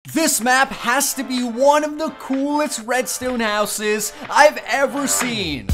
This map has to be one of the coolest redstone houses I've ever seen.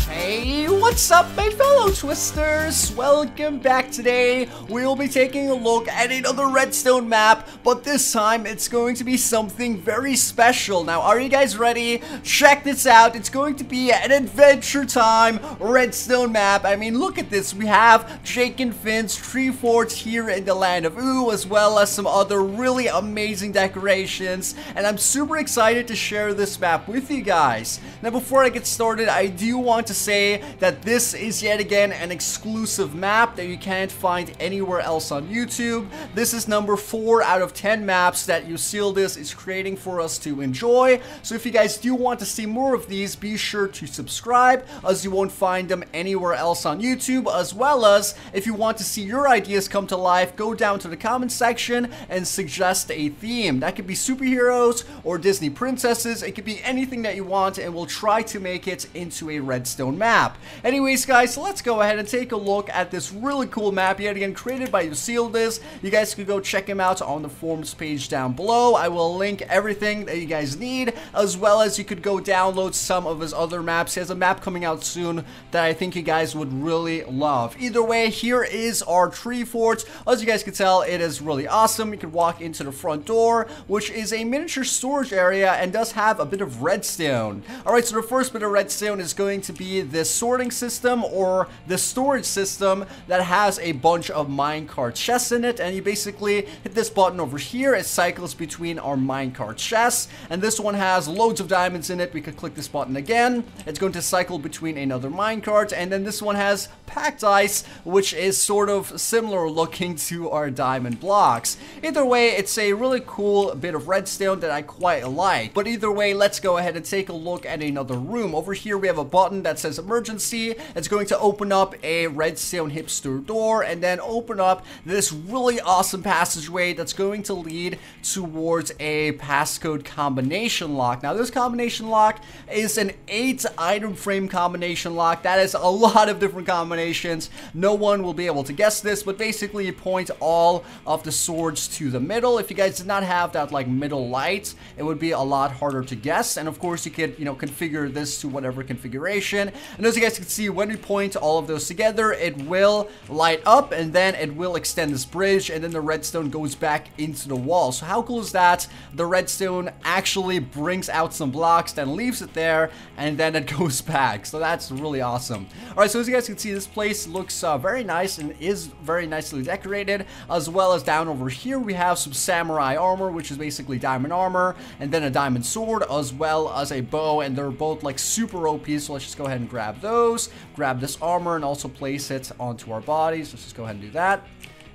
Hey, what's up my fellow Twisters? Welcome back. Today we'll be taking a look at another redstone map, but this time it's going to be something very special. Now, are you guys ready? Check this out. It's going to be an Adventure Time redstone map. I mean, look at this. We have Jake and Finn's tree forts here in the land of Ooo, as well as some other really amazing decorations, and I'm super excited to share this map with you guys. Now, before I get started, I do want to say that this is yet again an exclusive map that you can't find anywhere else on YouTube. This is number 4 out of 10 maps that Usealdis is creating for us to enjoy. So if you guys do want to see more of these, be sure to subscribe, as you won't find them anywhere else on YouTube. As well as, if you want to see your ideas come to life, go down to the comment section and suggest a theme. That could be superheroes or Disney princesses. It could be anything that you want, and we'll try to make it into a redstone map. Anyways guys, so let's go ahead and take a look at this really cool map, yet again created by Usealdis. You guys can go check him out on the forums page down below. I will link everything that you guys need, as well as you could go download some of his other maps. He has a map coming out soon that I think you guys would really love. Either way, here is our tree fort. As you guys can tell, it is really awesome. You can walk into the front door, which is a miniature storage area and does have a bit of redstone. Alright, so the first bit of redstone is going to be this sorting system, or the storage system, that has a bunch of minecart chests in it, and you basically hit this button over here. It cycles between our minecart chests, and this one has loads of diamonds in it. We could click this button again. It's going to cycle between another minecart, and then this one has packed ice, which is sort of similar looking to our diamond blocks. Either way, it's a really cool bit of redstone that I quite like. But either way, let's go ahead and take a look at another room. Over here we have a button that says emergency. It's going to open up a redstone hipster door, and then open up this really awesome passageway that's going to lead towards a passcode combination lock. Now, this combination lock is an 8 item frame combination lock. That is a lot of different combinations. No one will be able to guess this, but basically you point all of the swords to the middle. If you guys did not have that like middle light, it would be a lot harder to guess. And of course you could, configure this to whatever configuration. And as you guys can see, when we point all of those together, it will light up, and then it will extend this bridge, and then the redstone goes back into the wall. So how cool is that? The redstone actually brings out some blocks, then leaves it there, and then it goes back. So that's really awesome. Alright, so as you guys can see, this place looks very nice and is very nicely decorated. As well as down over here we have some samurai armor, which is basically diamond armor, and then a diamond sword, as well as a bow, and they're both like super OP. So let's just go ahead and grab those, grab this armor, and also place it onto our bodies. Let's just go ahead and do that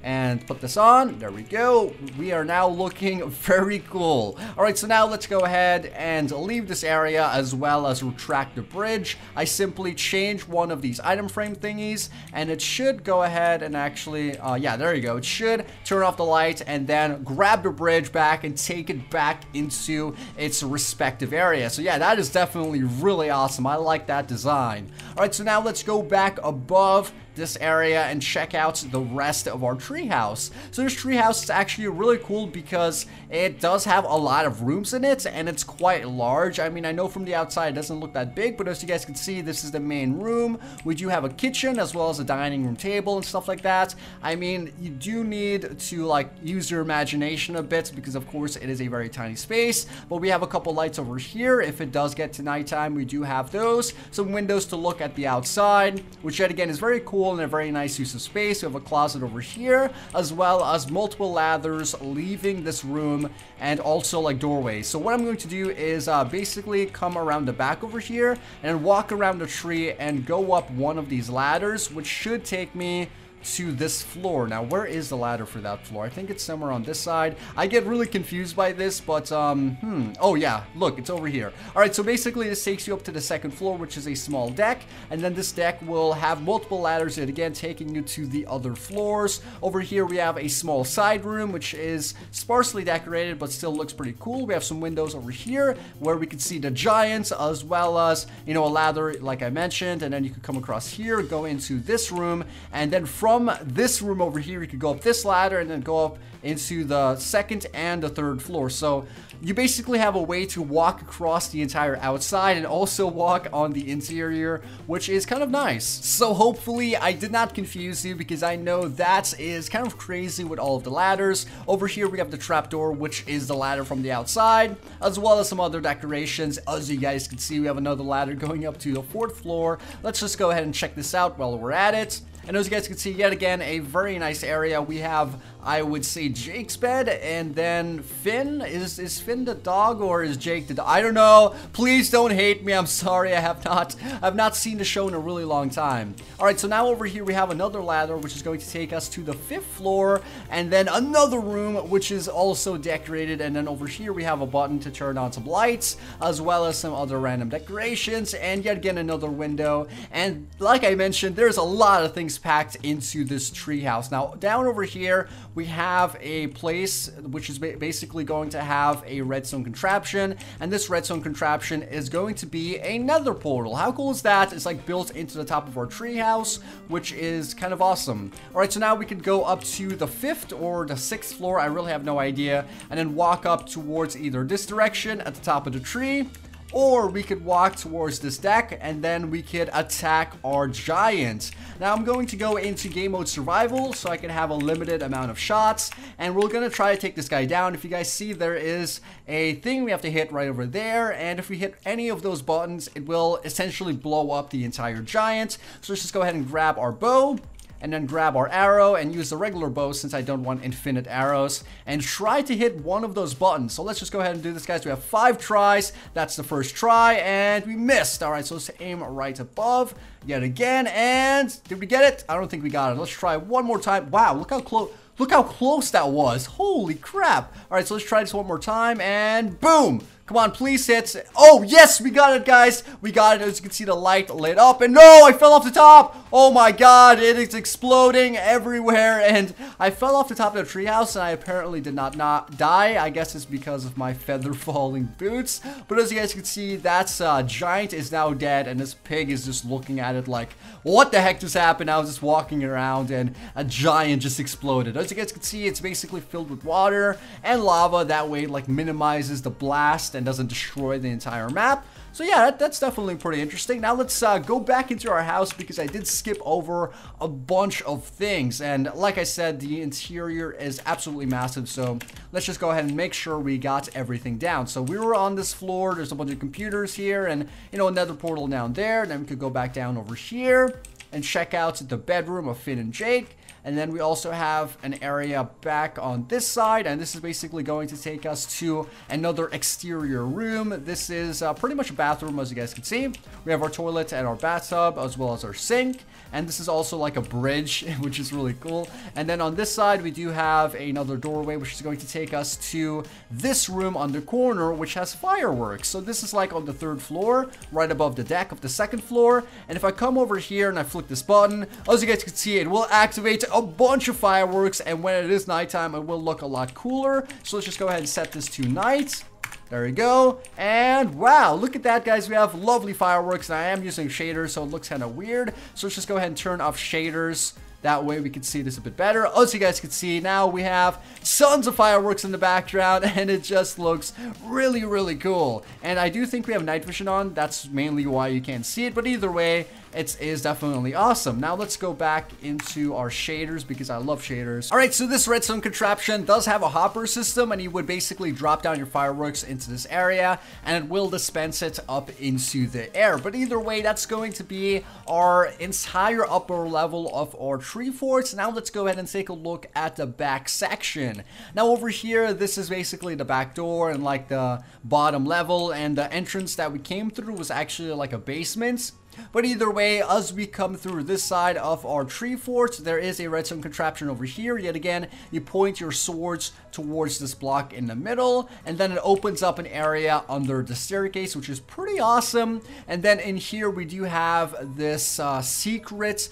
and put this on. There we go. We are now looking very cool. Alright, so now let's go ahead and leave this area, as well as retract the bridge. I simply change one of these item frame thingies, and it should go ahead and actually, yeah, there you go. It should turn off the light, and then grab the bridge back and take it back into its respective area. So yeah, that is definitely really awesome. I like that design. Alright, so now let's go back above this area and check out the rest of our treehouse. So this treehouse is actually really cool because it does have a lot of rooms in it, and it's quite large. I mean, I know from the outside it doesn't look that big, but as you guys can see, this is the main room. We do have a kitchen, as well as a dining room table and stuff like that. I mean, you do need to like use your imagination a bit, because of course it is a very tiny space. But we have a couple lights over here. If it does get to nighttime, we do have those. Some windows to look at the outside, which yet again is very cool and a very nice use of space. We have a closet over here, as well as multiple ladders leaving this room, and also like doorways. So what I'm going to do is basically come around the back over here and walk around the tree and go up one of these ladders, which should take me to this floor. Now, where is the ladder for that floor? I think it's somewhere on this side. I get really confused by this, but oh yeah, look, it's over here. All right, so basically this takes you up to the second floor, which is a small deck, and then this deck will have multiple ladders, and again taking you to the other floors. Over here we have a small side room, which is sparsely decorated but still looks pretty cool. We have some windows over here where we can see the giants, as well as, you know, a ladder like I mentioned, and then you could come across here, go into this room, and then from from this room over here, you could go up this ladder and then go up into the second and the third floor. So you basically have a way to walk across the entire outside and also walk on the interior, which is kind of nice. So hopefully I did not confuse you, because I know that is kind of crazy with all of the ladders. Over here we have the trapdoor, which is the ladder from the outside, as well as some other decorations. As you guys can see, we have another ladder going up to the 4th floor. Let's just go ahead and check this out while we're at it. And as you guys can see, yet again, a very nice area. We have, I would say, Jake's bed, and then Finn. Is Finn the dog, or is Jake the dog? I don't know. Please don't hate me. I'm sorry. I've not seen the show in a really long time. All right, so now over here we have another ladder, which is going to take us to the 5th floor, and then another room, which is also decorated. And then over here we have a button to turn on some lights, as well as some other random decorations, and yet again another window. And like I mentioned, there's a lot of things packed into this treehouse. Now down over here we have a place which is basically going to have a redstone contraption, and this redstone contraption is going to be a nether portal. How cool is that? It's like built into the top of our treehouse, which is kind of awesome. All right, so now we could go up to the 5th or the 6th floor, I really have no idea, and then walk up towards either this direction at the top of the tree, or we could walk towards this deck, and then we could attack our giant. Now I'm going to go into game mode survival so I can have a limited amount of shots, and we're going to try to take this guy down. If you guys see, there is a thing we have to hit right over there, and if we hit any of those buttons, it will essentially blow up the entire giant. So let's just go ahead and grab our bow, and then grab our arrow and use the regular bow since I don't want infinite arrows, and try to hit one of those buttons. So let's just go ahead and do this, guys. We have 5 tries. That's the first try, and we missed. All right, so let's aim right above yet again, and did we get it? I don't think we got it. Let's try one more time. Wow, look how close. Look how close that was. Holy crap. All right, so let's try this one more time, and boom. Come on, please hit. Oh, yes, we got it, guys. We got it. As you can see, the light lit up. And no, I fell off the top. Oh, my God. It is exploding everywhere. And I fell off the top of the treehouse, and I apparently did not die. I guess it's because of my feather falling boots. But as you guys can see, that giant is now dead. And this pig is just looking at it like, what the heck just happened? I was just walking around, and a giant just exploded. As you guys can see, it's basically filled with water and lava. That way, like, minimizes the blast and doesn't destroy the entire map. So yeah, that's definitely pretty interesting. Now let's go back into our house, because I did skip over a bunch of things, and like I said, the interior is absolutely massive. So let's just go ahead and make sure we got everything down. So we were on this floor. There's a bunch of computers here, and you know, another portal down there. Then we could go back down over here and check out the bedroom of Finn and Jake. And then we also have an area back on this side, and this is basically going to take us to another exterior room. This is pretty much a bathroom, as you guys can see. We have our toilet and our bathtub, as well as our sink. And this is also like a bridge, which is really cool. And then on this side, we do have another doorway, which is going to take us to this room on the corner, which has fireworks. So this is like on the 3rd floor, right above the deck of the 2nd floor. And if I come over here and I flick this button, as you guys can see, it will activate a bunch of fireworks. And when it is nighttime, it will look a lot cooler. So let's just go ahead and set this to night. There we go. And wow, look at that, guys. We have lovely fireworks, and I am using shaders, so it looks kind of weird. So let's just go ahead and turn off shaders. That way we can see this a bit better. As you guys can see, now we have tons of fireworks in the background, and it just looks really, really cool. And I do think we have night vision on. That's mainly why you can't see it, but either way, it is definitely awesome. Now let's go back into our shaders, because I love shaders. All right, so this redstone contraption does have a hopper system, and you would basically drop down your fireworks into this area, and it will dispense it up into the air. But either way, that's going to be our entire upper level of our tree forts. Now let's go ahead and take a look at the back section. Now over here, this is basically the back door and like the bottom level, and the entrance that we came through was actually like a basement. But either way, as we come through this side of our tree fort, there is a redstone contraption over here. Yet again, you point your swords towards this block in the middle, and then it opens up an area under the staircase, which is pretty awesome. And then in here, we do have this secret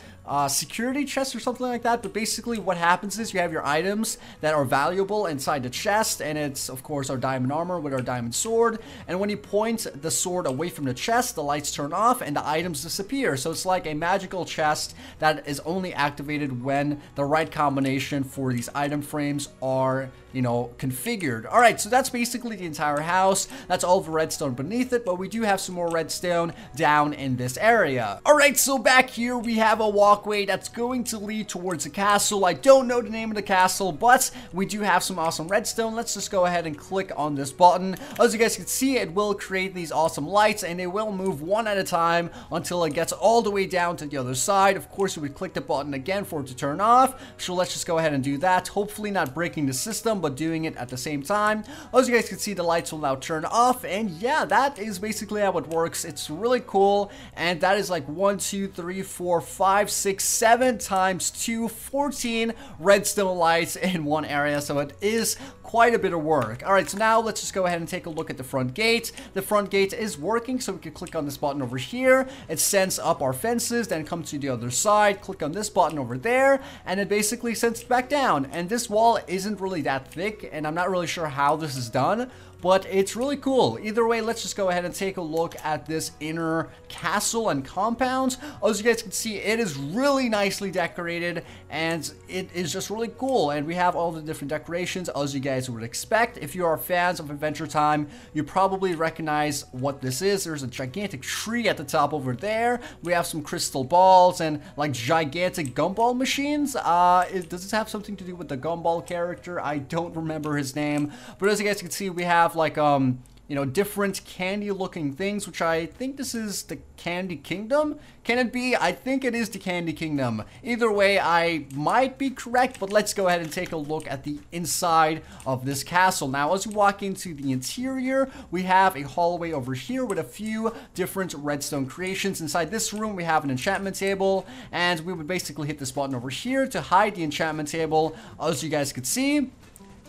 security chest or something like that. But basically what happens is you have your items that are valuable inside the chest, and it's of course our diamond armor with our diamond sword. And when you point the sword away from the chest, the lights turn off and the items disappear. So it's like a magical chest that is only activated when the right combination for these item frames are, you know, configured. All right, so that's basically the entire house. That's all the redstone beneath it, but we do have some more redstone down in this area. All right, so back here we have a walkway that's going to lead towards the castle. I don't know the name of the castle, but we do have some awesome redstone. Let's just go ahead and click on this button. As you guys can see, it will create these awesome lights, and they will move one at a time until it gets all the way down to the other side. Of course, we would click the button again for it to turn off. So let's just go ahead and do that. Hopefully not breaking the system, but doing it at the same time. As you guys can see, the lights will now turn off, and yeah, that is basically how it works. It's really cool, and that is like 1, 2, 3, 4, 5, 6, 7 times 2, 14 redstone lights in one area, so it is quite a bit of work. All right, so now let's just go ahead and take a look at the front gate. The front gate is working, so we can click on this button over here. It sends up our fences, then come to the other side, click on this button over there, and it basically sends it back down. And this wall isn't really that thick, and I'm not really sure how this is done, but it's really cool. Either way, let's just go ahead and take a look at this inner castle and compound. As you guys can see, it is really nicely decorated, and it is just really cool. And we have all the different decorations as you guys would expect. If you are fans of Adventure Time, you probably recognize what this is. There's a gigantic tree at the top over there. We have some crystal balls and like gigantic gumball machines. Does this have something to do with the gumball character? I don't remember his name, but as you guys can see, we have like you know, different candy looking things, which I think this is the Candy Kingdom. Can it be? I think it is the Candy Kingdom. Either way, I might be correct, but let's go ahead and take a look at the inside of this castle. Now, as we walk into the interior, we have a hallway over here with a few different redstone creations. Inside this room, we have an enchantment table, and we would basically hit this button over here to hide the enchantment table, as you guys could see.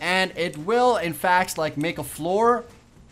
And it will, in fact, like make a floor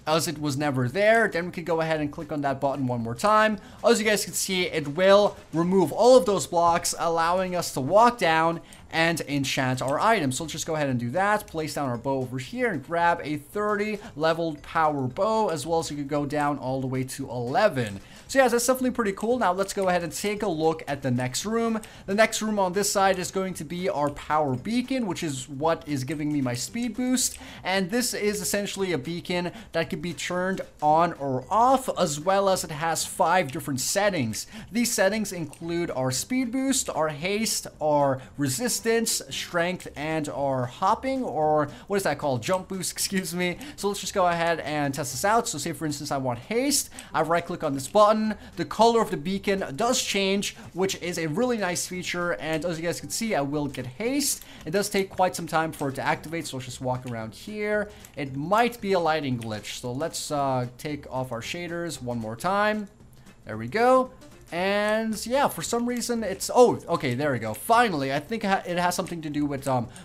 as it was never there. Then we can go ahead and click on that button one more time. As you guys can see, it will remove all of those blocks, allowing us to walk down and enchant our items. So let's just go ahead and do that. Place down our bow over here and grab a 30 leveled power bow, as well as you could go down all the way to 11. So yeah, that's definitely pretty cool. Now let's go ahead and take a look at the next room. The next room on this side is going to be our power beacon, which is what is giving me my speed boost. And this is essentially a beacon that can be turned on or off, as well as it has 5 different settings. These settings include our speed boost, our haste, our resistance, strength, and our hopping, or what is that called? Jump boost, excuse me. So let's just go ahead and test this out. So say for instance, I want haste. I right click on this button. The color of the beacon does change, which is a really nice feature. And as you guys can see, I will get haste. It does take quite some time for it to activate. So let's just walk around here. It might be a lighting glitch. So let's take off our shaders one more time. There we go. And yeah, for some reason it's, oh, okay, there we go. Finally, I think it has something to do with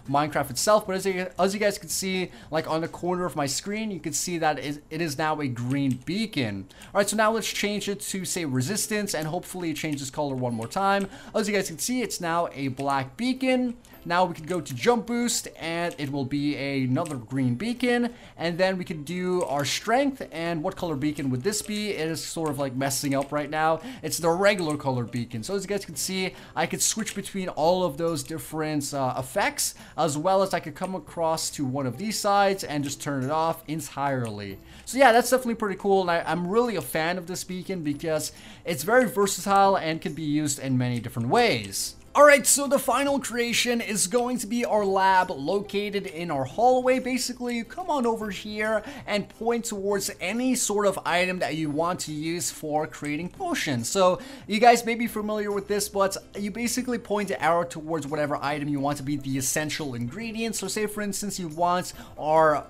Minecraft itself. But as you guys can see, like on the corner of my screen, you can see that it is now a green beacon. All right, so now let's change it to say resistance, and hopefully it changes color one more time. As you guys can see, it's now a black beacon. Now we can go to jump boost, and it will be another green beacon. And then we can do our strength. And what color beacon would this be? It is sort of like messing up right now. It's the regular color beacon. So as you guys can see, I could switch between all of those different effects, as well as I could come across to one of these sides and just turn it off entirely. So yeah, that's definitely pretty cool. And I'm really a fan of this beacon because it's very versatile and can be used in many different ways. Alright, so the final creation is going to be our lab located in our hallway. Basically, you come on over here and point towards any sort of item that you want to use for creating potions. So you guys may be familiar with this, but you basically point the arrow towards whatever item you want to be the essential ingredient. So say for instance you want our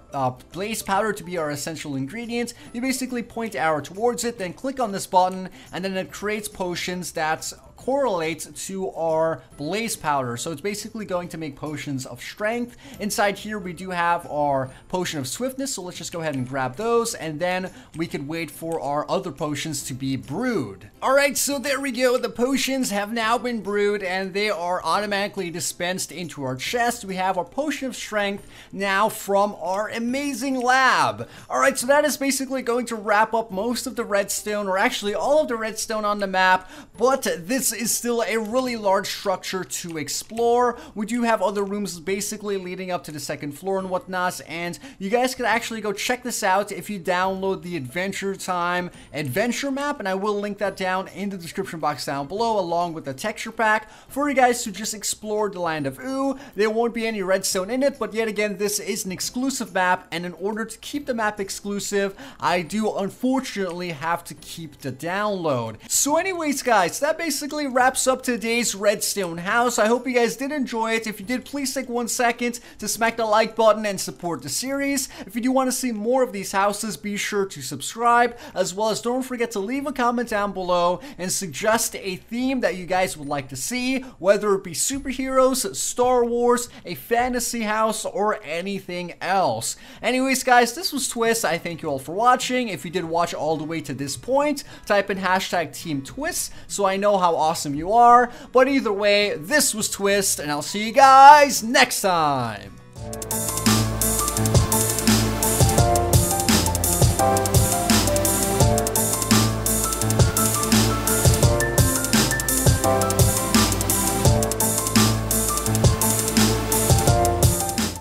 blaze powder to be our essential ingredient. You basically point the arrow towards it, then click on this button, and then it creates potions that correlates to our blaze powder. So it's basically going to make potions of strength. Inside here, we do have our potion of swiftness. So let's just go ahead and grab those. And then we could wait for our other potions to be brewed. All right, so there we go. The potions have now been brewed and they are automatically dispensed into our chest. We have our potion of strength now from our amazing lab. All right, so that is basically going to wrap up most of the redstone, or actually all of the redstone on the map, but this is still a really large structure to explore. We do have other rooms basically leading up to the second floor and whatnot, and you guys can actually go check this out if you download the Adventure Time adventure map, and I will link that down in the description box down below, along with the texture pack for you guys to just explore the land of Ooo. There won't be any redstone in it, but yet again, this is an exclusive map, and in order to keep the map exclusive, I do unfortunately have to keep the download. So anyways, guys, that basically wraps up today's redstone house. I hope you guys did enjoy it. If you did, please take 1 second to smack the like button and support the series. If you do want to see more of these houses, be sure to subscribe, as well as don't forget to leave a comment down below and suggest a theme that you guys would like to see, whether it be superheroes, Star Wars, a fantasy house, or anything else. Anyways, guys, this was Twist. I thank you all for watching. If you did watch all the way to this point, type in hashtag Team Twist so I know how awesome you are. But either way, this was Twist, and I'll see you guys next time.